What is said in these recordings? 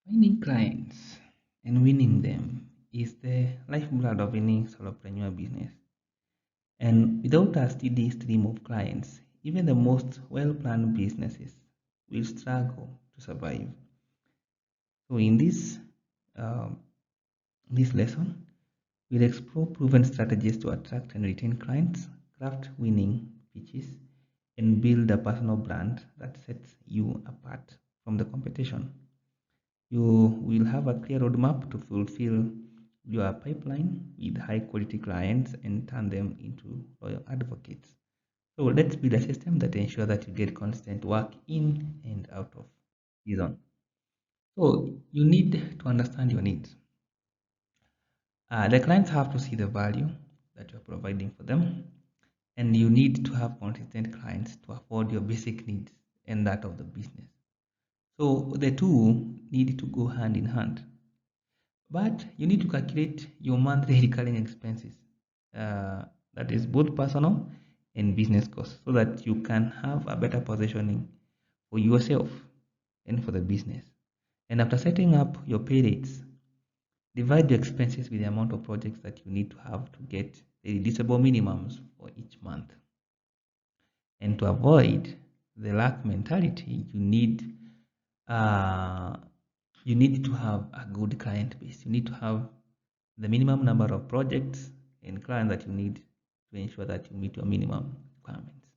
Finding clients and winning them is the lifeblood of any solopreneur business. And without a steady stream of clients, even the most well planned businesses will struggle to survive. So, in um, this lesson, we'll explore proven strategies to attract and retain clients, craft winning pitches, and build a personal brand that sets you apart from the competition. You will have a clear roadmap to fulfill your pipeline with high quality clients and turn them into loyal advocates. So let's build a system that ensures that you get consistent work in and out of season. So you need to understand your needs. The clients have to see the value that you're providing for them, and you need to have consistent clients to afford your basic needs and that of the business. So the two need to go hand in hand. But you need to calculate your monthly recurring expenses. Uh, that is both personal and business costs, so that you can have a better positioning for yourself and for the business. And after setting up your pay rates, divide your expenses with the amount of projects that you need to have to get the reducible minimums for each month. And to avoid the lack mentality, uh, you need to have a good client base. You need to have the minimum number of projects and clients that you need to ensure that you meet your minimum requirements.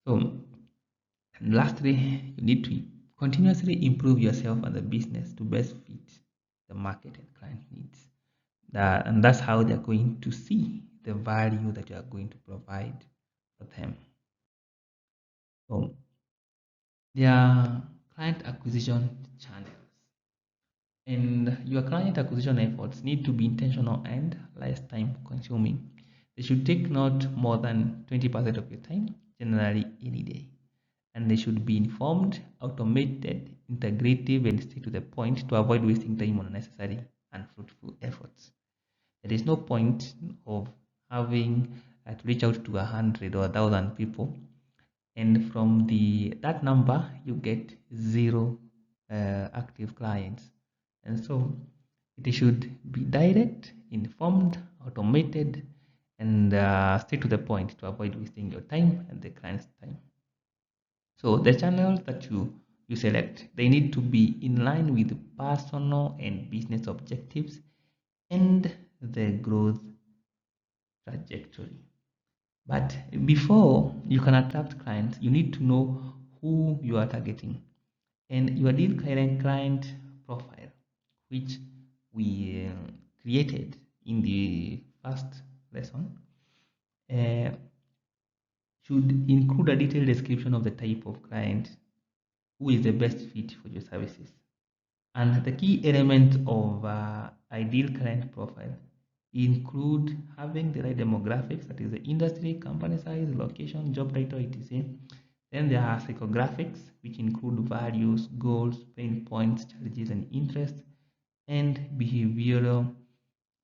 So, and lastly, you need to continuously improve yourself and the business to best fit the market and client needs. And that's how they're going to see the value that you are going to provide for them. So, their client acquisition channels. And your client acquisition efforts need to be intentional and less time consuming. They should take not more than 20% of your time, generally any day. And they should be informed, automated, integrative, and stay to the point to avoid wasting time on unnecessary and fruitful efforts. There is no point of having to reach out to 100 or 1,000 people, and from the that number you get zero active clients. And so it should be direct, informed, automated, and stay to the point to avoid wasting your time and the client's time. So the channels that you select, they need to be in line with personal and business objectives and the growth trajectory. But before you can attract clients, you need to know who you are targeting and your ideal client profile, which we created in the first lesson, uh, should include a detailed description of the type of client who is the best fit for your services. And the key element of ideal client profile include having the right demographics, that is the industry, company size, location, job title, etc. Then there are psychographics, which include values, goals, pain points, challenges, and interests, and behavioral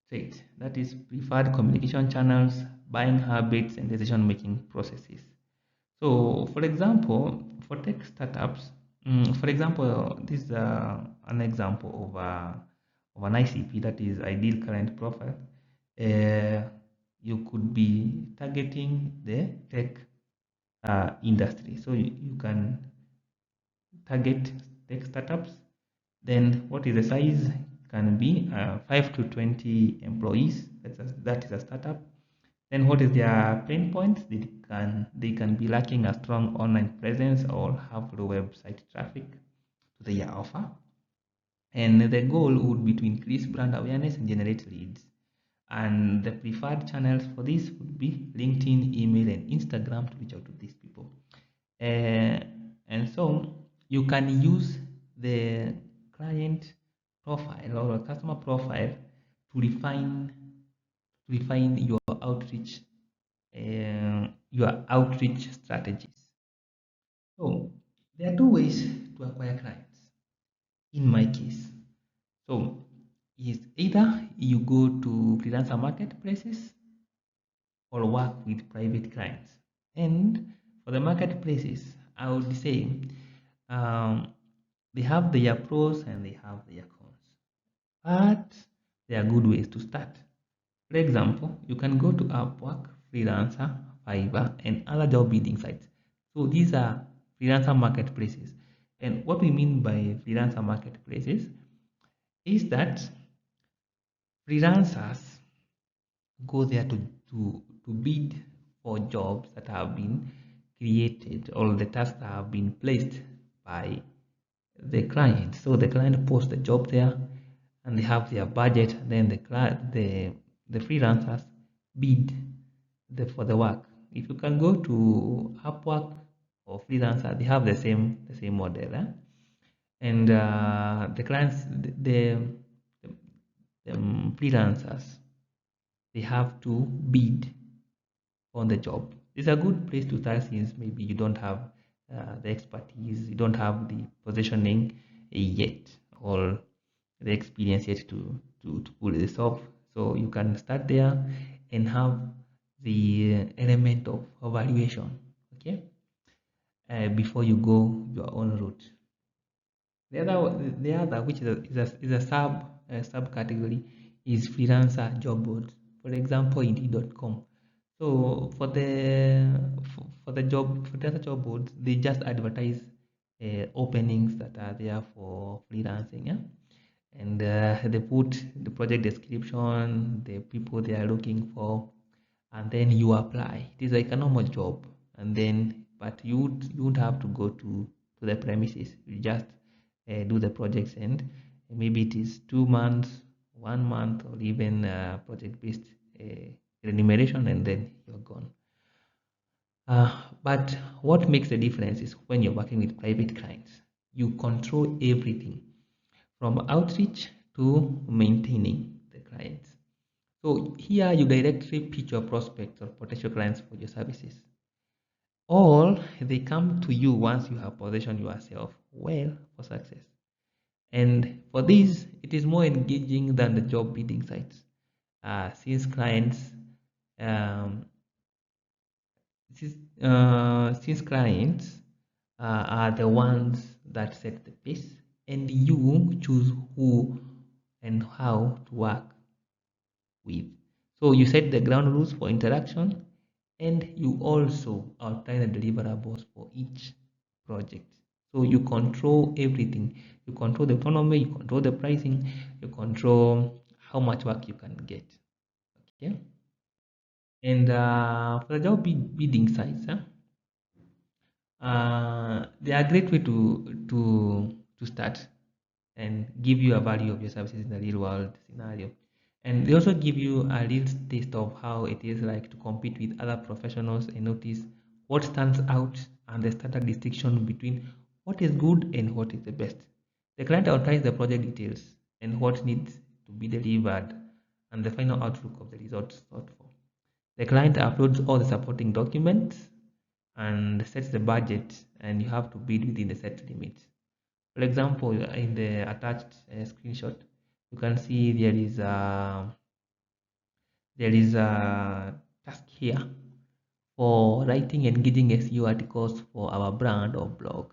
traits, that is preferred communication channels, buying habits, and decision-making processes. So, for example, for tech startups, for example, this is an example of an ICP, that is ideal client profile. Uh, you could be targeting the tech industry. So you can target tech startups. Then what is the size? Can be 5 to 20 employees. That is a startup. Then what is their pain points? They can be lacking a strong online presence or have low website traffic to their offer. And the goal would be to increase brand awareness and generate leads. And the preferred channels for this would be LinkedIn, email, and Instagram to reach out to these people. And so you can use the client profile or a customer profile to refine your outreach strategies. So there are two ways to acquire clients. In my case, so is either you go to freelancer marketplaces or work with private clients. And for the marketplaces, I would say, um, They have their pros and they have their cons, but they are good ways to start. For example, you can go to Upwork, Freelancer, Fiverr, and other job bidding sites. So these are freelancer marketplaces. And what we mean by freelancer marketplaces is that freelancers go there to bid for jobs that have been created or the tasks that have been placed by the client. So the client posts the job there and they have their budget, and then the freelancers bid for the work. If you can go to Upwork or freelancer, they have the same model. And the clients, the freelancers, they have to bid on the job. It's a good place to start since maybe you don't have the expertise, you don't have the positioning yet, or the experience yet to pull this off. So you can start there and have the element of evaluation, okay, before you go your own route. The other which is a subcategory is freelancer job boards. For example, Indeed.com. So for the other job boards, they just advertise openings that are there for freelancing. Yeah? And they put the project description, the people they are looking for, and then you apply. It is like a normal job, and then but you would have to go to the premises. You just do the projects, and maybe it is 2 months, 1 month, or even project based remuneration, and then you're gone. But what makes the difference is when you're working with private clients, you control everything from outreach to maintaining the clients. So here you directly pitch your prospects or potential clients for your services. Or they come to you once you have positioned yourself well for success. And for this, it is more engaging than the job bidding sites. Since clients um, since clients are the ones that set the pace, and you choose who and how to work with. So you set the ground rules for interaction, and you also outline the deliverables for each project. So you control everything. You control the autonomy, you control the pricing, you control how much work you can get. Okay. And for the job bidding sites, they are a great way to start and give you a value of your services in a real world scenario. And they also give you a real taste of how it is like to compete with other professionals and notice what stands out and the standard distinction between what is good and what is the best. The client outlines the project details and what needs to be delivered and the final outlook of the results sought for. The client uploads all the supporting documents and sets the budget, and you have to bid within the set limits. For example, in the attached screenshot, you can see there is a task here for writing and engaging SEO articles for our brand or blog,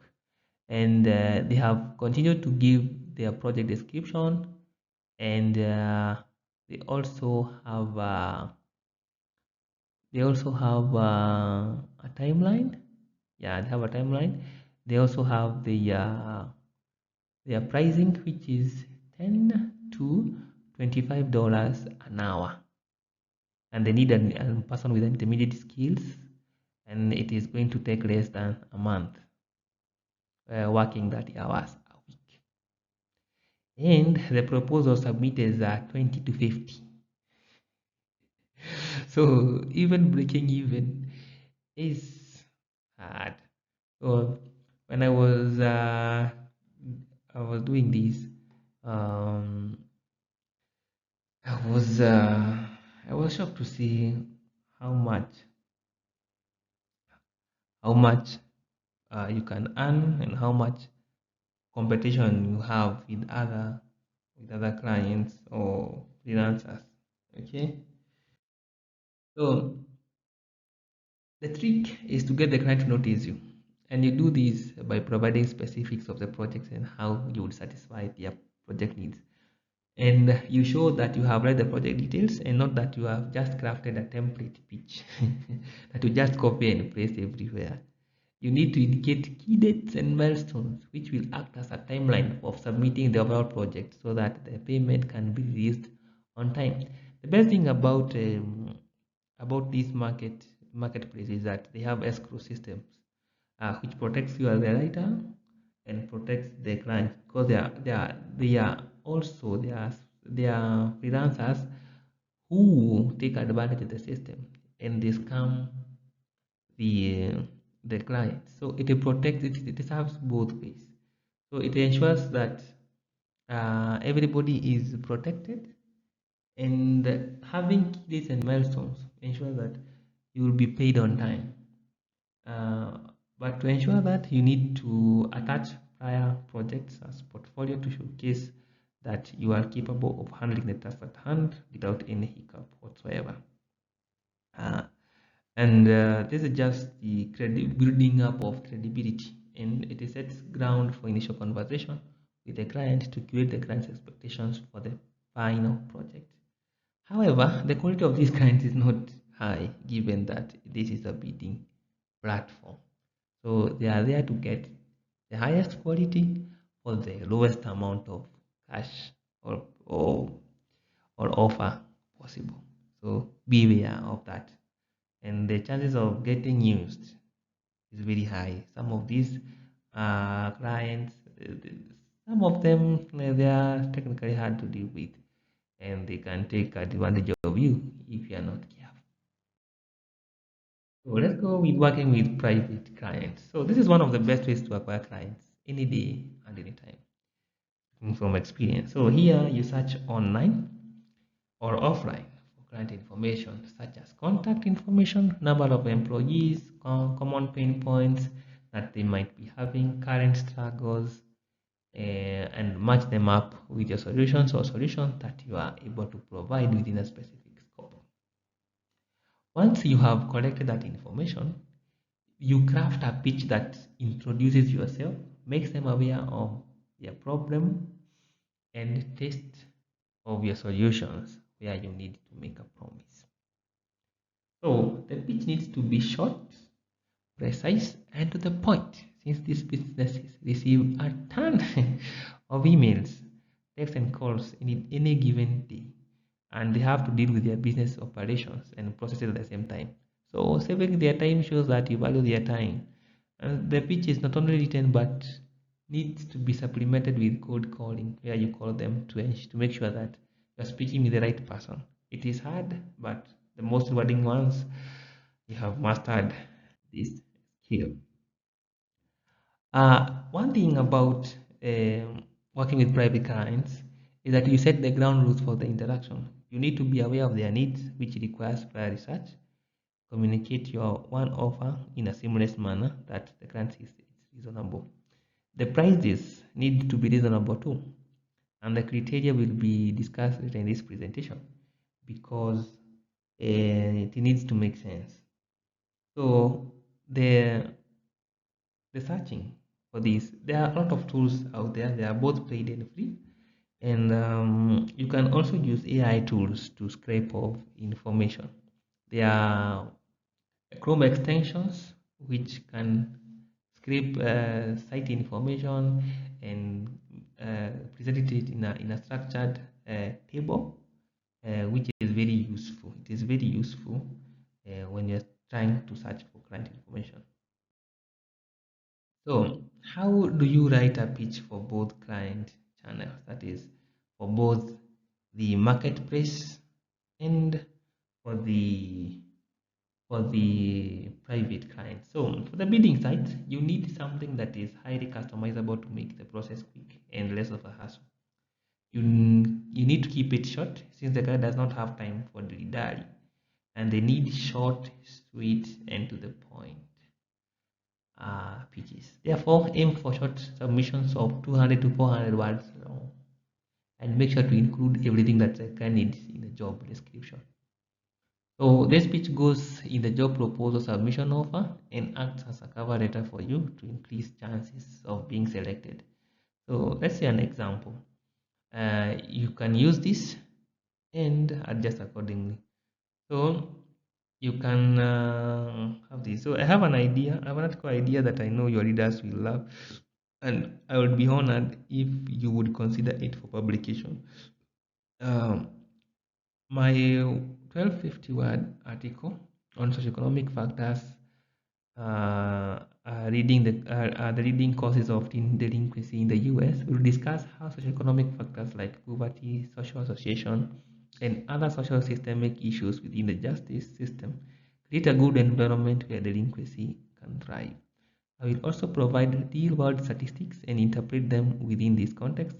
and they have continued to give their project description, and they also have uh, a timeline. Yeah, they have a timeline. They also have their pricing, which is $10 to $25 an hour, and they need a person with intermediate skills, and it is going to take less than a month, working 30 hours a week. And the proposal submitted are 20 to 50. So even breaking even is hard. So when I was doing this, um, I was uh, I was shocked to see how much how much you can earn and how much competition you have with other clients or freelancers. Okay, so the trick is to get the client to notice you. And you do this by providing specifics of the projects and how you would satisfy their project needs. And you show that you have read the project details and not that you have just crafted a template pitch that you just copy and paste everywhere. You need to indicate key dates and milestones, which will act as a timeline of submitting the overall project so that the payment can be released on time. The best thing about this marketplace is that they have escrow systems, which protects you as a writer and protects the client, because they are also they are freelancers who take advantage of the system and they scam the the client. So it protects it serves both ways. So it ensures that everybody is protected, and having key dates and milestones ensures that you will be paid on time. Uh, but to ensure that, you need to attach prior projects as portfolio to showcase that you are capable of handling the task at hand without any hiccup whatsoever. Uh, and this is just the building up of credibility, and it sets ground for initial conversation with the client to create the client's expectations for the final project. However, the quality of these clients is not high, given that this is a bidding platform. So they are there to get the highest quality for the lowest amount of cash or offer possible. So beware of that. And the chances of getting used is very high. Some of these clients, some of them, they are technically hard to deal with, and they can take advantage of you if you are not careful. So let's go with working with private clients. So this is one of the best ways to acquire clients any day and any time from experience. So here you search online or offline for client information such as contact information, number of employees, common pain points that they might be having, current struggles, and match them up with your solutions or solutions that you are able to provide within a specific scope. Once you have collected that information, you craft a pitch that introduces yourself, makes them aware of their problem, and taste of your solutions where you need to make a promise. So the pitch needs to be short, precise, and to the point, since these businesses receive a ton of emails, texts, and calls in any given day, and they have to deal with their business operations and processes at the same time. So saving their time shows that you value their time. And the pitch is not only written but needs to be supplemented with cold calling, where you call them to make sure that you're speaking with the right person. It is hard, but the most rewarding ones, you have mastered this skill. One thing about working with private clients is that you set the ground rules for the interaction. You need to be aware of their needs, which requires prior research. Communicate your one offer in a seamless manner that the client is reasonable. The prices need to be reasonable too, and the criteria will be discussed in this presentation because it needs to make sense. So the searching for these, there are a lot of tools out there. They are both paid and free, and you can also use AI tools to scrape off information. There are Chrome extensions which can scrape site information and present it in a structured table, which is very useful. It is very useful when you're trying to search for client information. So, how do you write a pitch for both client channels? That is, for both the marketplace and for the private client. So for the bidding site, you need something that is highly customizable to make the process quick and less of a hassle. You need to keep it short since the client does not have time for the diary, and they need short, sweet, and to the point pitches. Therefore, aim for short submissions of 200 to 400 words long, and make sure to include everything that the client needs in the job description. So this speech goes in the job proposal submission offer and acts as a cover letter for you to increase chances of being selected. So let's say an example. You can use this and adjust accordingly. So you can have this. So I have an idea, I have an article idea that I know your readers will love, and I would be honored if you would consider it for publication. Um, my 1250 word article on socioeconomic factors are the leading causes of teen delinquency in the US. We'll discuss how socioeconomic factors like poverty, social association, and other social systemic issues within the justice system create a good environment where delinquency can thrive. I will also provide real-world statistics and interpret them within this context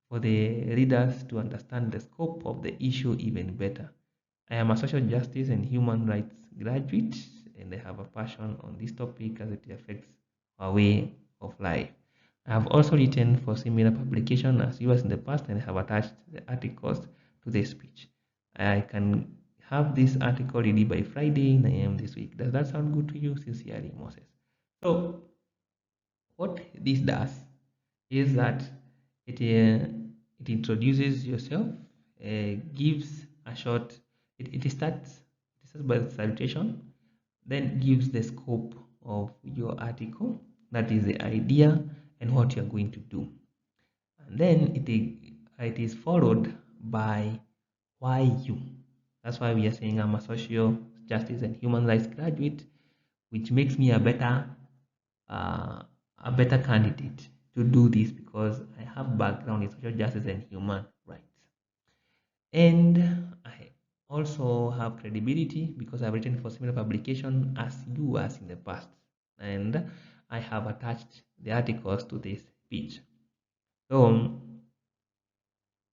for the readers to understand the scope of the issue even better. I am a social justice and human rights graduate, and I have a passion on this topic as it affects our way of life. I have also written for similar publication as yours in the past, and I have attached the articles to the speech. I can have this article ready by Friday 9 a.m. this week. Does that sound good to you? Sincerely, Moses. So, what this does is that it introduces yourself, gives a short, it starts by the salutation, then gives the scope of your article, that is the idea and what you're going to do. And then it is followed by why you. That's why we are saying I'm a social justice and human rights graduate, which makes me uh, a better candidate to do this because I have background in social justice and human rights. And I also have credibility because I've written for similar publication as you as in the past. And I have attached the articles to this speech. So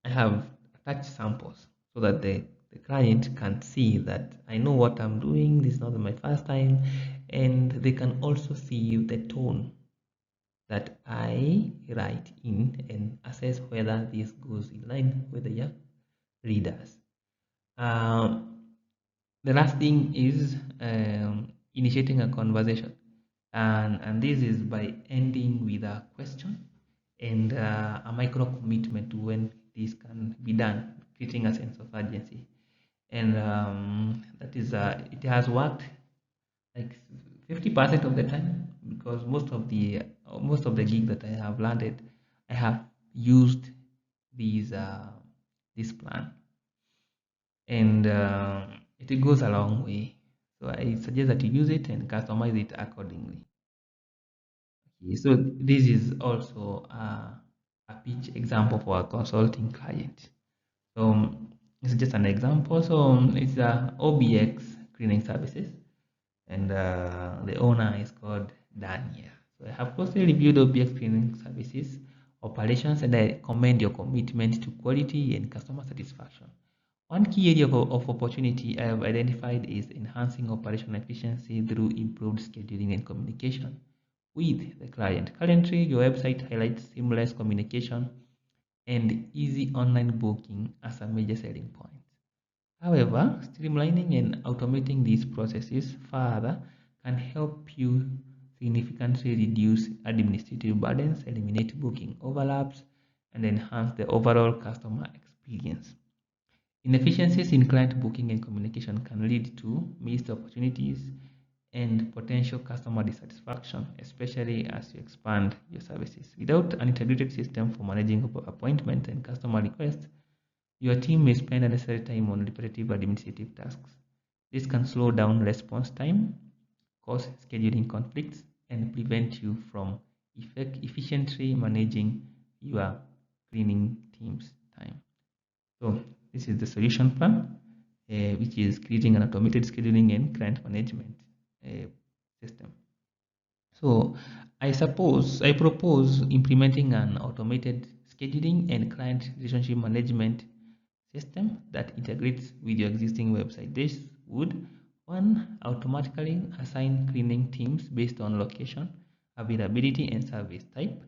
I have attached samples so that the client can see that I know what I'm doing, this is not my first time, and they can also see the tone that I write in and assess whether this goes in line with the readers. Um, the last thing is initiating a conversation, and this is by ending with a question and a micro commitment to when this can be done, creating a sense of urgency. And that is it has worked like 50% of the time because most of the gigs that I have landed, I have used these this plan, and it goes a long way. So I suggest that you use it and customize it accordingly. Okay, so this is also a pitch example for a consulting client. So it's just an example. So it's a OBX cleaning services, and the owner is called Daniel. So I have closely reviewed OBX cleaning services operations, and I commend your commitment to quality and customer satisfaction. One key area of opportunity I have identified is enhancing operational efficiency through improved scheduling and communication with the client. Currently, your website highlights seamless communication and easy online booking as a major selling point. However, streamlining and automating these processes further can help you significantly reduce administrative burdens, eliminate booking overlaps, and enhance the overall customer experience. Inefficiencies in client booking and communication can lead to missed opportunities and potential customer dissatisfaction, especially as you expand your services. Without an integrated system for managing appointments and customer requests, your team may spend unnecessary time on repetitive administrative tasks. This can slow down response time, cause scheduling conflicts, and prevent you from efficiently managing your cleaning team's time. So this is the solution plan, which is creating an automated scheduling and client management system. So I propose implementing an automated scheduling and client relationship management system that integrates with your existing website. This would one automatically assign cleaning teams based on location, availability, and service type,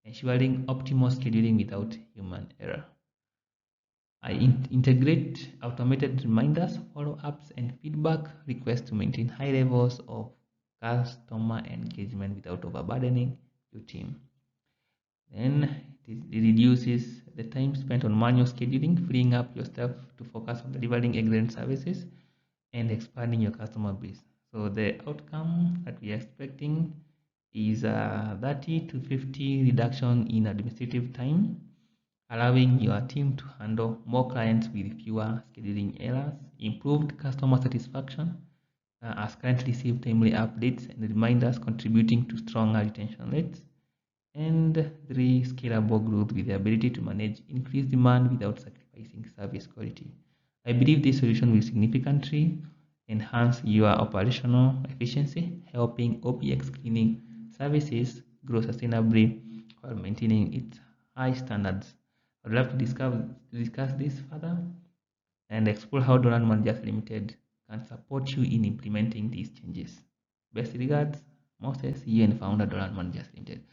ensuring optimal scheduling without human error. I integrate automated reminders, follow-ups, and feedback requests to maintain high levels of customer engagement without overburdening your team. Then it reduces the time spent on manual scheduling, freeing up your staff to focus on delivering excellent services and expanding your customer base. So the outcome that we are expecting is a 30 to 50 reduction in administrative time, allowing your team to handle more clients with fewer scheduling errors, improved customer satisfaction, as clients receive timely updates and reminders contributing to stronger retention rates, and 3, scalable growth with the ability to manage increased demand without sacrificing service quality. I believe this solution will significantly enhance your operational efficiency, helping OPX cleaning services grow sustainably while maintaining its high standards. I'd love to discuss this further and explore how Dolan Managers Limited can support you in implementing these changes. Best regards, Moses, CEO and founder, Dolan Managers Limited.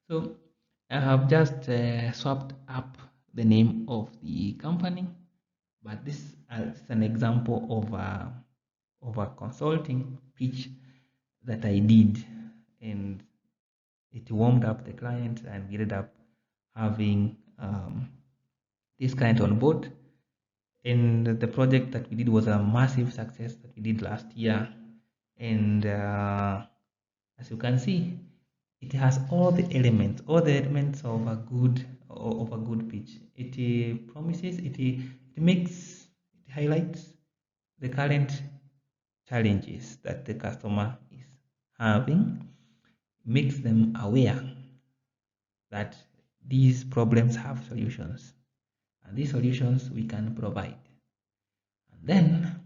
So I have just swapped up the name of the company, but this is an example of a consulting pitch that I did, and it warmed up the client, and we ended up having this client on board. And the project that we did was a massive success that we did last year. And as you can see, it has all the elements of a good pitch. It promises, it makes, it highlights the current challenges that the customer is having, makes them aware that these problems have solutions, and these solutions we can provide. And then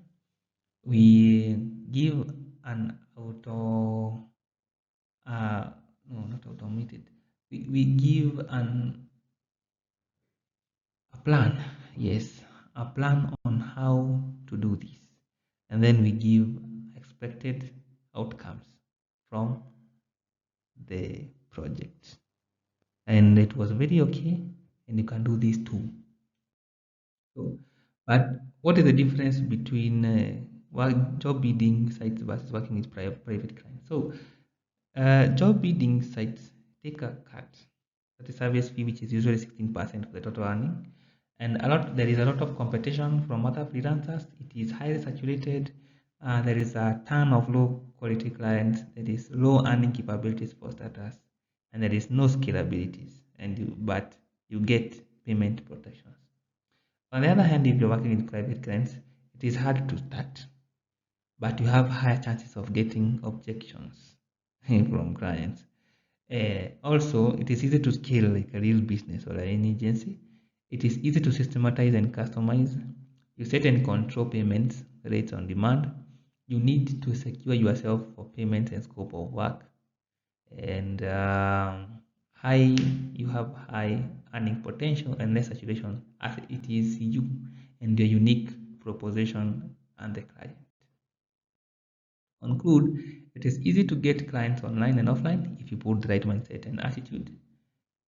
we give an not automated. We give a plan, yes, a plan on how to do this, and then we give expected outcomes from the project, and it was very okay, and you can do this too. So, but what is the difference between job bidding sites versus working with private clients? So job bidding sites take a cut at the service fee, which is usually 16% of the total earning, and there is a lot of competition from other freelancers. It is highly saturated. There is a ton of low quality clients. There is low earning capabilities for starters, and there is no scalabilities. But you get payment protections. On the other hand, if you're working with private clients, it is hard to start, but you have higher chances of getting objections from clients. Also, it is easy to scale like a real business or any agency. It is easy to systematize and customize. You set and control payments rates on demand. You need to secure yourself for payments and scope of work. And you have high earning potential and less saturation, as it is you and your unique proposition and the client. Conclude, it is easy to get clients online and offline if you put the right mindset and attitude.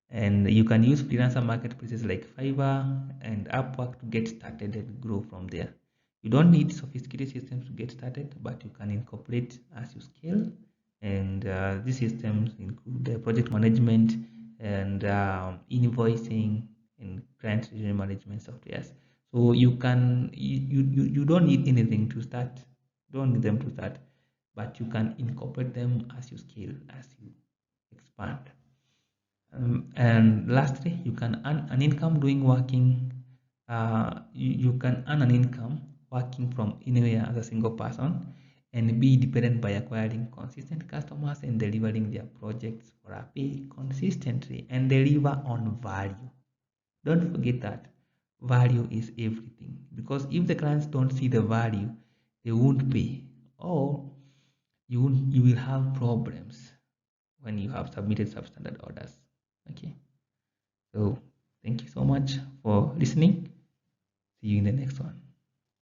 And you can use freelancer marketplaces like Fiverr and Upwork to get started and grow from there. You don't need sophisticated systems to get started, but you can incorporate as you scale. And these systems include project management and invoicing and client management softwares. So you don't need anything to start. Don't need them to start, but you can incorporate them as you scale, as you expand. And lastly, you can earn an income doing working. You can earn an income working from anywhere as a single person, and be dependent by acquiring consistent customers and delivering their projects for a pay consistently and deliver on value. Don't forget that value is everything, because if the clients don't see the value, they won't pay, or you will have problems when you have submitted substandard orders. Okay, so thank you so much for listening. See you in the next one.